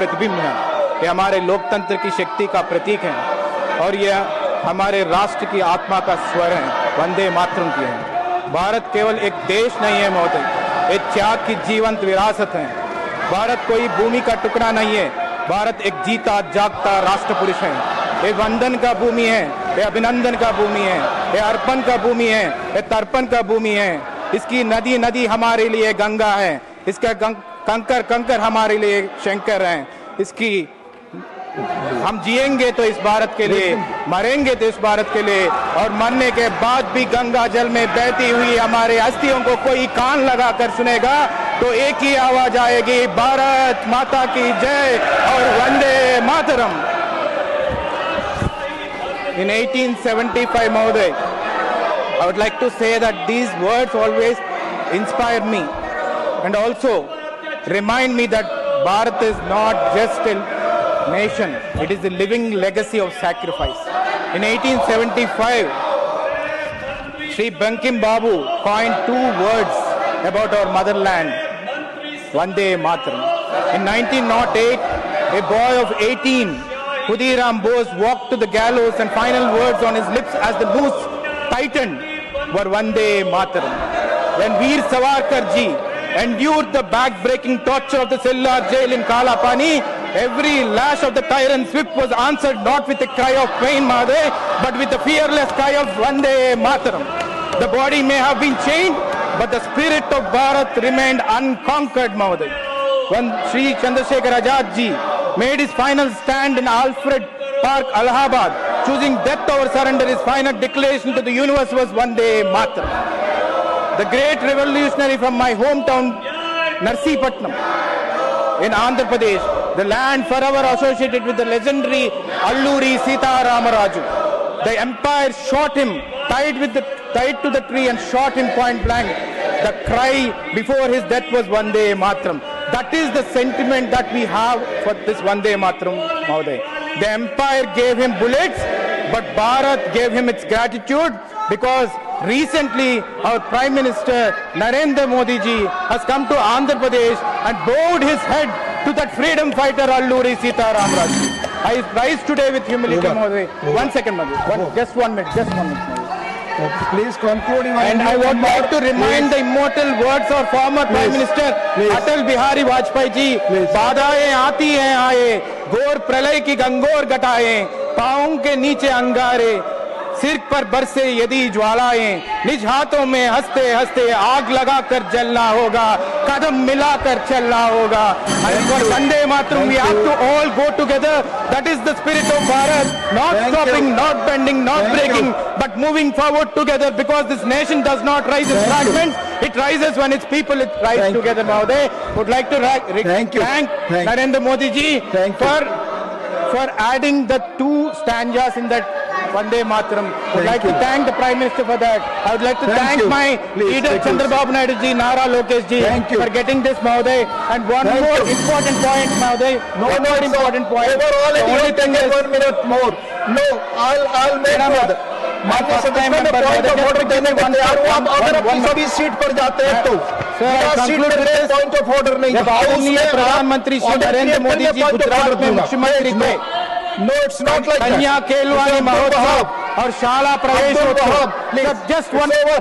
प्रतिबिंब है। ये हमारे लोकतंत्र की शक्ति का प्रतीक है और यह हमारे राष्ट्र की आत्मा का स्वर है, वंदे मातरम की है। भारत केवल एक देश नहीं है महोदय, ये त्याग की जीवंत विरासत है। भारत कोई भूमि का टुकड़ा नहीं है, भारत एक जीता जागता राष्ट्र पुरुष है। ये वंदन का भूमि है, ये अभिनंदन का भूमि है, ये अर्पण का भूमि है, ये तर्पण का भूमि है। इसकी नदी नदी हमारे लिए गंगा है, इसका कंकर कंकर हमारे लिए शंकर हैं। इसकी हम जिएंगे तो इस भारत के लिए, मरेंगे तो इस भारत के लिए, और मरने के बाद भी गंगा जल में बहती हुई हमारे अस्थियों को कोई कान लगा कर सुनेगा तो एक ही आवाज आएगी, भारत माता की जय और Vande Mataram. In 1875, Mahoday, I would like to say that these words always inspire me and also remind me that Bharat is not just a nation, it is a living legacy of sacrifice. In 1875, Sri Bankim Babu coined two words about our motherland, Vande Mataram. In 1908, a boy of 18, Khudiram Bose, walked to the gallows and final words on his lips as the noose tightened were Vande Mataram. When Veer Savarkar ji endured the back-breaking torture of the Sillar jail in Kalapani, every lash of the tyrant's whip was answered not with a cry of pain, Mahadev, but with a fearless cry of Vande Mataram. The body may have been chained, but the spirit of Bharat remained unconquered, Mahadev. When Sri Chandrasekhar Azad ji made his final stand in Alfred Park, Allahabad, choosing death over surrender, his final declaration to the universe was Vande Mataram. The great revolutionary from my hometown, Narsipatnam, in Andhra Pradesh, the land forever associated with the legendary Alluri Sita Ramaraju. The empire shot him, tied to the tree and shot him point blank. The cry before his death was Vande Mataram. That is the sentiment that we have for this Vande Mataram, Mahoday. The empire gave him bullets, but Bharat gave him its gratitude, because recently our Prime Minister Narendra Modi ji has come to Andhra Pradesh and bowed his head to that freedom fighter Alluri Sita Ramaraju. I rise today with humility, Mahoday. 1 second, Mahoday. Just 1 minute, Mahoday. Please conclude. And I would like to remind the immortal words of former Prime Minister Atal Bihari Vajpayee ji, बाधाएं आती हैं आए, घोर प्रलय की गंगोर घटाएं, पांवों के नीचे अंगारे, सिर पर बरसे यदि ज्वालाएं, निज हाथों में हंसते हंसते आग लगाकर जलना होगा, कदम मिलाकर चलना होगा। And for Vande Mataram, we have to all go together. That is the spirit of Bharat, not stopping, not bending, not breaking, but moving forward together, because this nation does not rise in fragments. It rises when its people rise together. Mahoday, would like to thank Narendra Modi ji for adding the 2 stanzas in that Vande Mataram. I would like to thank the Prime Minister for that. I would like to thank my leader Chandrababu Naidu ji, Nara Lokesh ji, for getting this, Mahoday. And one more important point, Mahoday. One more important point. The only thing is 1 minute more. No, I'll make it. माननीय सदस्य ने point of order देने को तैयार हूं। आप अगर अपनी सभी सीट पर जाते हैं तो सीट पर पॉइंट ऑफ ऑर्डर नहीं। प्रधानमंत्री श्री नरेंद्र मोदी जी गुजरात में मुख्यमंत्री थे। No, it's not like that. कन्या केलवानी महोत्सव और शाला प्रवेशोत्सव, just one over.